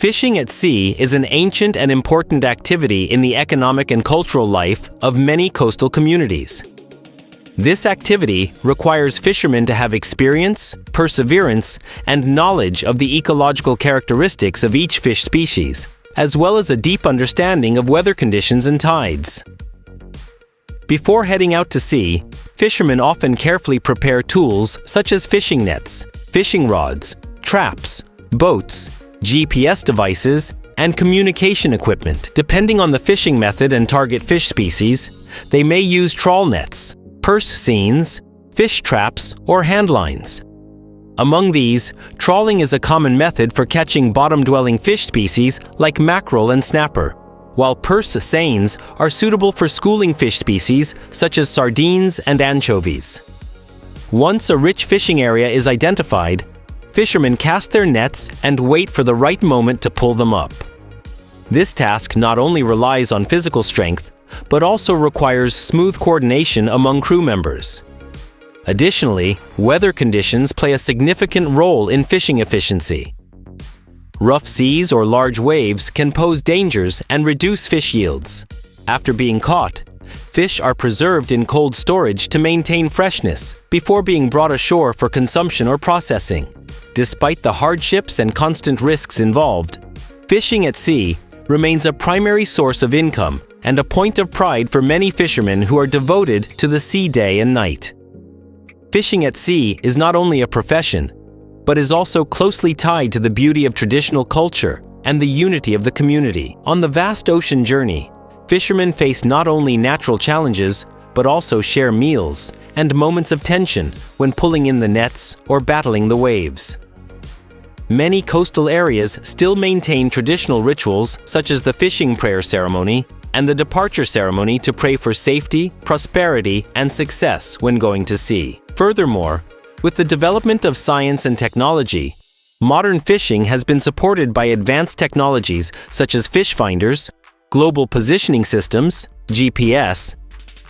Fishing at sea is an ancient and important activity in the economic and cultural life of many coastal communities. This activity requires fishermen to have experience, perseverance, and knowledge of the ecological characteristics of each fish species, as well as a deep understanding of weather conditions and tides. Before heading out to sea, fishermen often carefully prepare tools such as fishing nets, fishing rods, traps, boats, GPS devices, and communication equipment. Depending on the fishing method and target fish species, they may use trawl nets, purse seines, fish traps, or hand lines. Among these, trawling is a common method for catching bottom-dwelling fish species like mackerel and snapper, while purse seines are suitable for schooling fish species such as sardines and anchovies. Once a rich fishing area is identified, fishermen cast their nets and wait for the right moment to pull them up. This task not only relies on physical strength, but also requires smooth coordination among crew members. Additionally, weather conditions play a significant role in fishing efficiency. Rough seas or large waves can pose dangers and reduce fish yields. After being caught, fish are preserved in cold storage to maintain freshness before being brought ashore for consumption or processing. Despite the hardships and constant risks involved, fishing at sea remains a primary source of income and a point of pride for many fishermen who are devoted to the sea day and night. Fishing at sea is not only a profession, but is also closely tied to the beauty of traditional culture and the unity of the community. On the vast ocean journey, fishermen face not only natural challenges, but also share meals and moments of tension when pulling in the nets or battling the waves. Many coastal areas still maintain traditional rituals such as the fishing prayer ceremony and the departure ceremony to pray for safety, prosperity, and success when going to sea. Furthermore, with the development of science and technology, modern fishing has been supported by advanced technologies such as fish finders, global positioning systems, GPS,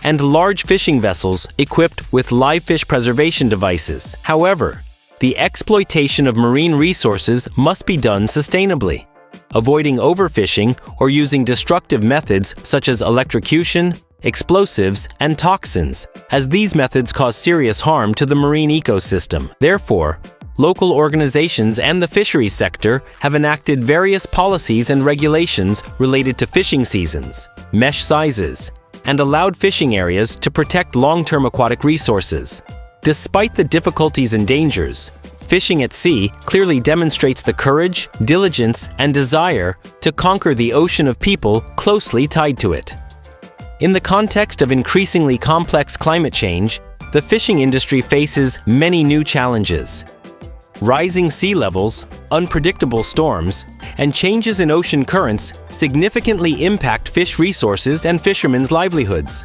and large fishing vessels equipped with live fish preservation devices. However, the exploitation of marine resources must be done sustainably, avoiding overfishing or using destructive methods such as electrocution, explosives, and toxins, as these methods cause serious harm to the marine ecosystem. Therefore, local organizations and the fisheries sector have enacted various policies and regulations related to fishing seasons, mesh sizes, and allowed fishing areas to protect long-term aquatic resources. Despite the difficulties and dangers, fishing at sea clearly demonstrates the courage, diligence, and desire to conquer the ocean of people closely tied to it. In the context of increasingly complex climate change, the fishing industry faces many new challenges. Rising sea levels, unpredictable storms, and changes in ocean currents significantly impact fish resources and fishermen's livelihoods.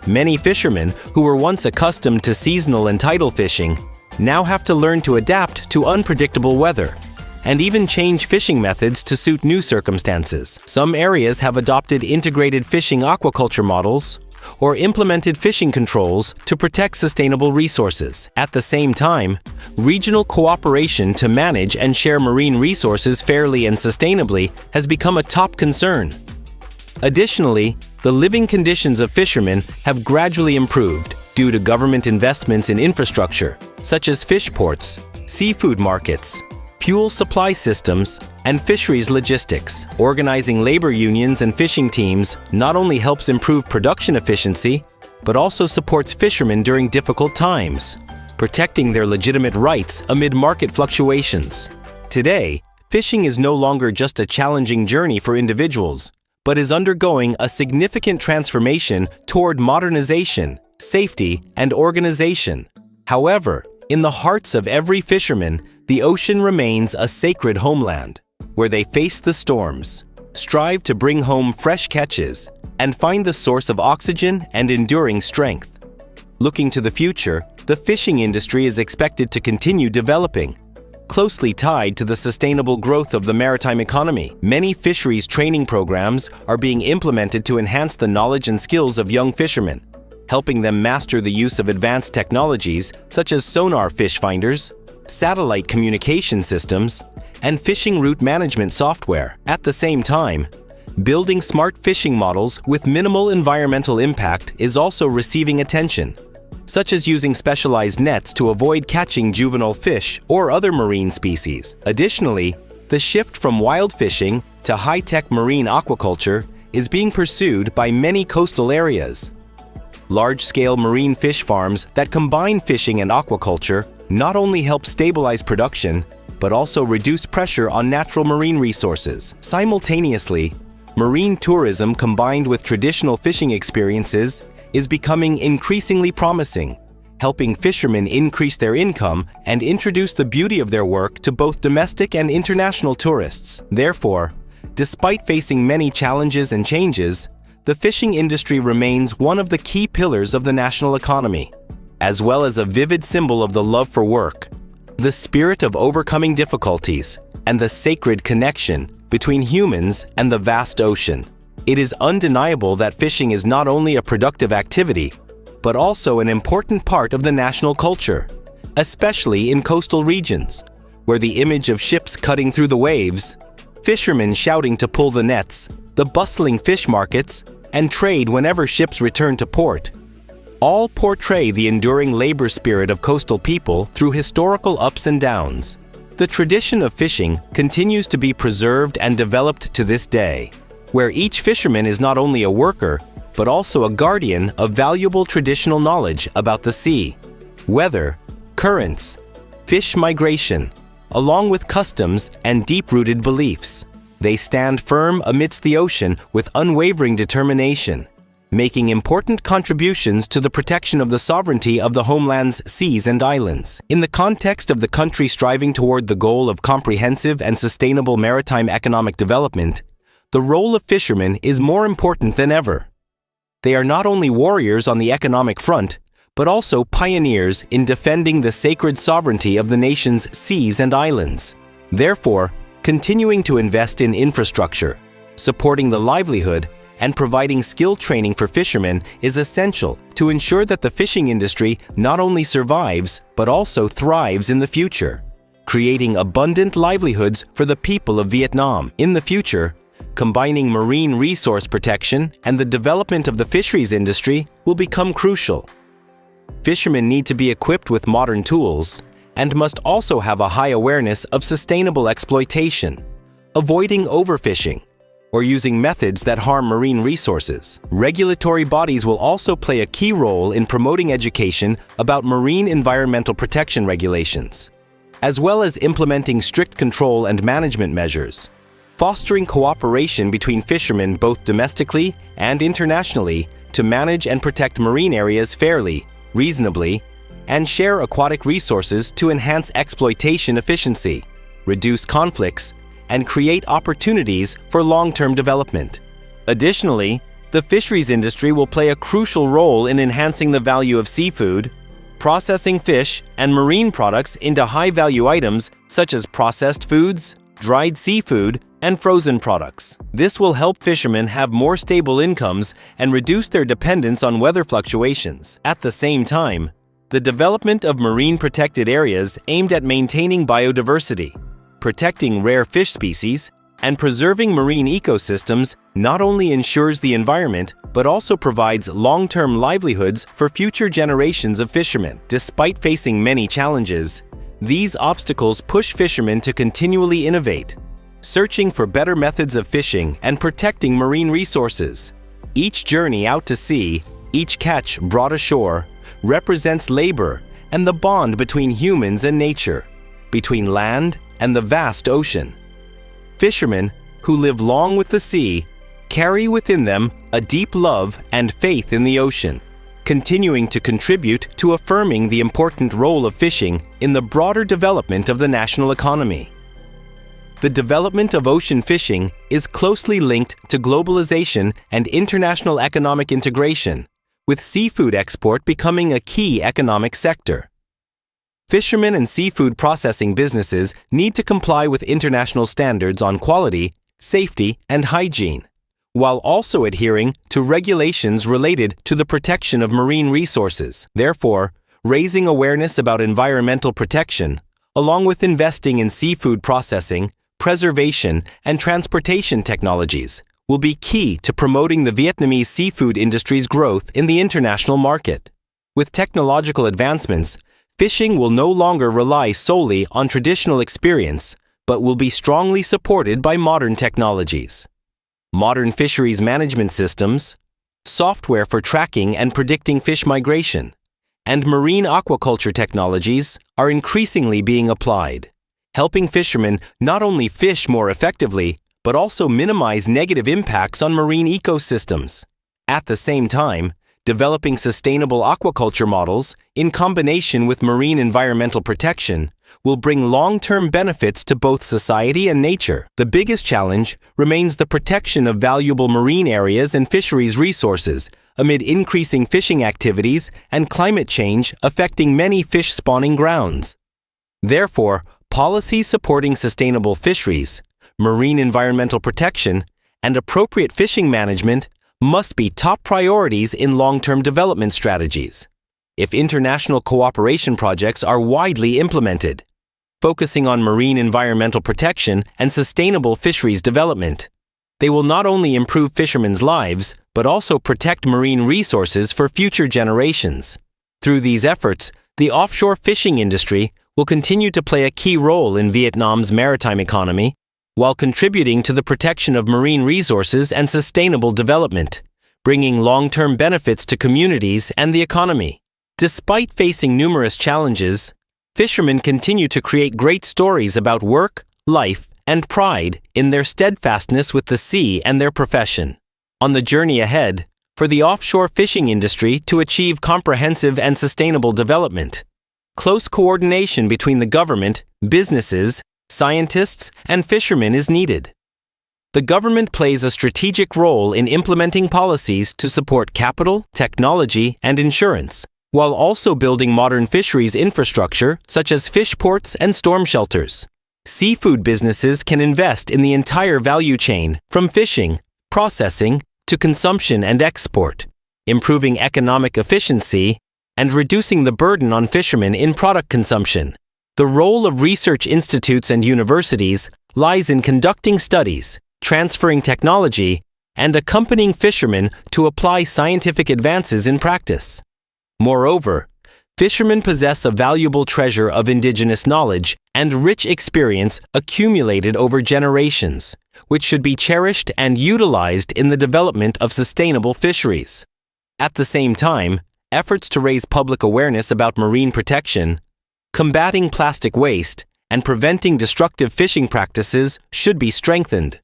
Many fishermen who were once accustomed to seasonal and tidal fishing now have to learn to adapt to unpredictable weather and even change fishing methods to suit new circumstances. Some areas have adopted integrated fishing aquaculture models or implemented fishing controls to protect sustainable resources. At the same time, regional cooperation to manage and share marine resources fairly and sustainably has become a top concern. Additionally, the living conditions of fishermen have gradually improved due to government investments in infrastructure, such as fish ports, seafood markets, fuel supply systems, and fisheries logistics. Organizing labor unions and fishing teams not only helps improve production efficiency, but also supports fishermen during difficult times, protecting their legitimate rights amid market fluctuations. Today, fishing is no longer just a challenging journey for individuals, but is undergoing a significant transformation toward modernization, safety, and organization. However, in the hearts of every fisherman, the ocean remains a sacred homeland, where they face the storms, strive to bring home fresh catches, and find the source of oxygen and enduring strength. Looking to the future, the fishing industry is expected to continue developing, closely tied to the sustainable growth of the maritime economy. Many fisheries training programs are being implemented to enhance the knowledge and skills of young fishermen, helping them master the use of advanced technologies such as sonar fish finders, satellite communication systems, and fishing route management software. At the same time, building smart fishing models with minimal environmental impact is also receiving attention, such as using specialized nets to avoid catching juvenile fish or other marine species. Additionally, the shift from wild fishing to high-tech marine aquaculture is being pursued by many coastal areas. Large-scale marine fish farms that combine fishing and aquaculture not only help stabilize production, but also reduce pressure on natural marine resources. Simultaneously, marine tourism combined with traditional fishing experiences is becoming increasingly promising, helping fishermen increase their income and introduce the beauty of their work to both domestic and international tourists. Therefore, despite facing many challenges and changes, the fishing industry remains one of the key pillars of the national economy, as well as a vivid symbol of the love for work, the spirit of overcoming difficulties, and the sacred connection between humans and the vast ocean. It is undeniable that fishing is not only a productive activity, but also an important part of the national culture, especially in coastal regions, where the image of ships cutting through the waves, fishermen shouting to pull the nets, the bustling fish markets, and trade whenever ships return to port, all portray the enduring labor spirit of coastal people through historical ups and downs. The tradition of fishing continues to be preserved and developed to this day, where each fisherman is not only a worker, but also a guardian of valuable traditional knowledge about the sea, weather, currents, fish migration, along with customs and deep-rooted beliefs. They stand firm amidst the ocean with unwavering determination, making important contributions to the protection of the sovereignty of the homeland's seas and islands. In the context of the country striving toward the goal of comprehensive and sustainable maritime economic development, the role of fishermen is more important than ever. They are not only warriors on the economic front, but also pioneers in defending the sacred sovereignty of the nation's seas and islands. Therefore, continuing to invest in infrastructure, supporting the livelihood, and providing skill training for fishermen is essential to ensure that the fishing industry not only survives, but also thrives in the future, creating abundant livelihoods for the people of Vietnam. In the future, combining marine resource protection and the development of the fisheries industry will become crucial. Fishermen need to be equipped with modern tools and must also have a high awareness of sustainable exploitation, avoiding overfishing, or using methods that harm marine resources. Regulatory bodies will also play a key role in promoting education about marine environmental protection regulations, as well as implementing strict control and management measures. Fostering cooperation between fishermen both domestically and internationally to manage and protect marine areas fairly, reasonably, and share aquatic resources to enhance exploitation efficiency, reduce conflicts, and create opportunities for long-term development. Additionally, the fisheries industry will play a crucial role in enhancing the value of seafood, processing fish and marine products into high-value items such as processed foods, dried seafood, and frozen products. This will help fishermen have more stable incomes and reduce their dependence on weather fluctuations. At the same time, the development of marine protected areas aimed at maintaining biodiversity, protecting rare fish species, and preserving marine ecosystems not only ensures the environment, but also provides long-term livelihoods for future generations of fishermen. Despite facing many challenges, these obstacles push fishermen to continually innovate, searching for better methods of fishing and protecting marine resources. Each journey out to sea, each catch brought ashore, represents labor and the bond between humans and nature, between land and the vast ocean. Fishermen, who live long with the sea, carry within them a deep love and faith in the ocean, continuing to contribute to affirming the important role of fishing in the broader development of the national economy. The development of ocean fishing is closely linked to globalization and international economic integration, with seafood export becoming a key economic sector. Fishermen and seafood processing businesses need to comply with international standards on quality, safety, and hygiene, while also adhering to regulations related to the protection of marine resources. Therefore, raising awareness about environmental protection, along with investing in seafood processing, preservation, and transportation technologies, will be key to promoting the Vietnamese seafood industry's growth in the international market. With technological advancements, fishing will no longer rely solely on traditional experience, but will be strongly supported by modern technologies. Modern fisheries management systems, software for tracking and predicting fish migration, and marine aquaculture technologies are increasingly being applied, helping fishermen not only fish more effectively, but also minimize negative impacts on marine ecosystems. At the same time, developing sustainable aquaculture models in combination with marine environmental protection will bring long-term benefits to both society and nature. The biggest challenge remains the protection of valuable marine areas and fisheries resources amid increasing fishing activities and climate change affecting many fish spawning grounds. Therefore, policies supporting sustainable fisheries, marine environmental protection, and appropriate fishing management must be top priorities in long-term development strategies. If international cooperation projects are widely implemented, focusing on marine environmental protection and sustainable fisheries development, they will not only improve fishermen's lives, but also protect marine resources for future generations. Through these efforts, the offshore fishing industry will continue to play a key role in Vietnam's maritime economy, while contributing to the protection of marine resources and sustainable development, bringing long-term benefits to communities and the economy. Despite facing numerous challenges, fishermen continue to create great stories about work, life, and pride in their steadfastness with the sea and their profession. On the journey ahead, for the offshore fishing industry to achieve comprehensive and sustainable development, close coordination between the government, businesses, scientists, and fishermen is needed. The government plays a strategic role in implementing policies to support capital, technology, and insurance, while also building modern fisheries infrastructure such as fish ports and storm shelters. Seafood businesses can invest in the entire value chain, from fishing, processing, to consumption and export, improving economic efficiency and reducing the burden on fishermen in product consumption. The role of research institutes and universities lies in conducting studies, transferring technology, and accompanying fishermen to apply scientific advances in practice. Moreover, fishermen possess a valuable treasure of indigenous knowledge and rich experience accumulated over generations, which should be cherished and utilized in the development of sustainable fisheries. At the same time, efforts to raise public awareness about marine protection, combating plastic waste, and preventing destructive fishing practices should be strengthened.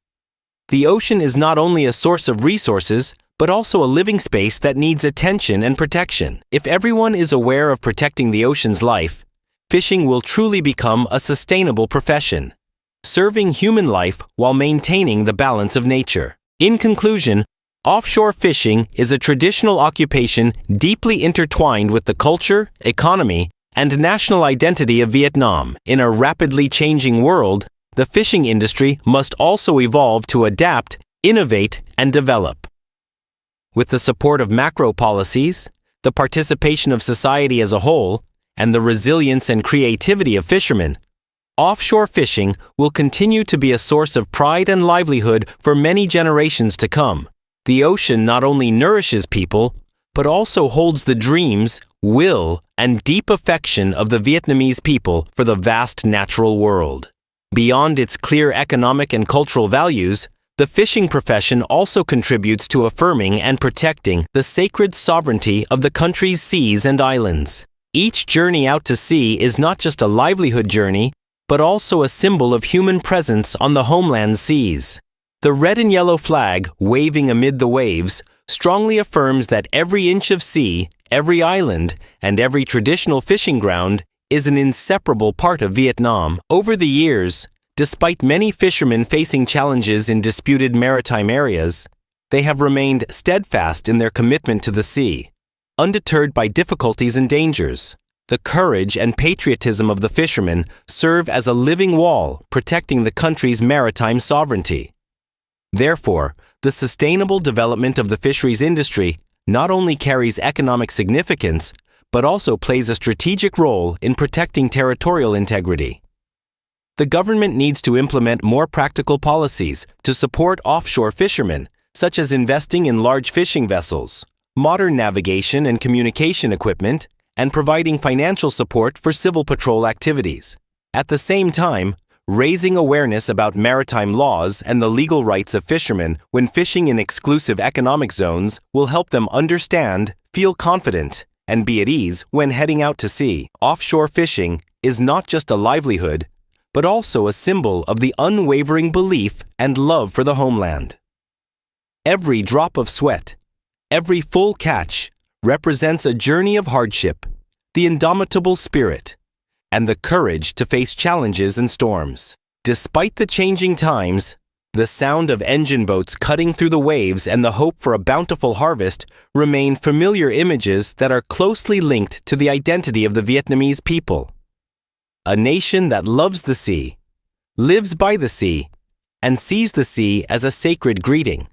The ocean is not only a source of resources, but also a living space that needs attention and protection. If everyone is aware of protecting the ocean's life, fishing will truly become a sustainable profession, serving human life while maintaining the balance of nature. In conclusion, offshore fishing is a traditional occupation deeply intertwined with the culture, economy, and national identity of Vietnam. In a rapidly changing world, the fishing industry must also evolve to adapt, innovate, and develop. With the support of macro policies, the participation of society as a whole, and the resilience and creativity of fishermen, offshore fishing will continue to be a source of pride and livelihood for many generations to come. The ocean not only nourishes people, but also holds the dreams, will, and deep affection of the Vietnamese people for the vast natural world. Beyond its clear economic and cultural values, the fishing profession also contributes to affirming and protecting the sacred sovereignty of the country's seas and islands. Each journey out to sea is not just a livelihood journey, but also a symbol of human presence on the homeland seas. The red and yellow flag, waving amid the waves, strongly affirms that every inch of sea, every island, and every traditional fishing ground is an inseparable part of Vietnam. Over the years, despite many fishermen facing challenges in disputed maritime areas, they have remained steadfast in their commitment to the sea. Undeterred by difficulties and dangers, the courage and patriotism of the fishermen serve as a living wall protecting the country's maritime sovereignty. Therefore, the sustainable development of the fisheries industry not only carries economic significance, but also plays a strategic role in protecting territorial integrity. The government needs to implement more practical policies to support offshore fishermen, such as investing in large fishing vessels, modern navigation and communication equipment, and providing financial support for civil patrol activities. At the same time, raising awareness about maritime laws and the legal rights of fishermen when fishing in exclusive economic zones will help them understand, feel confident, and be at ease when heading out to sea. Offshore fishing is not just a livelihood, but also a symbol of the unwavering belief and love for the homeland. Every drop of sweat, every full catch, represents a journey of hardship, the indomitable spirit, and the courage to face challenges and storms. Despite the changing times, the sound of engine boats cutting through the waves and the hope for a bountiful harvest remain familiar images that are closely linked to the identity of the Vietnamese people. A nation that loves the sea, lives by the sea, and sees the sea as a sacred greeting.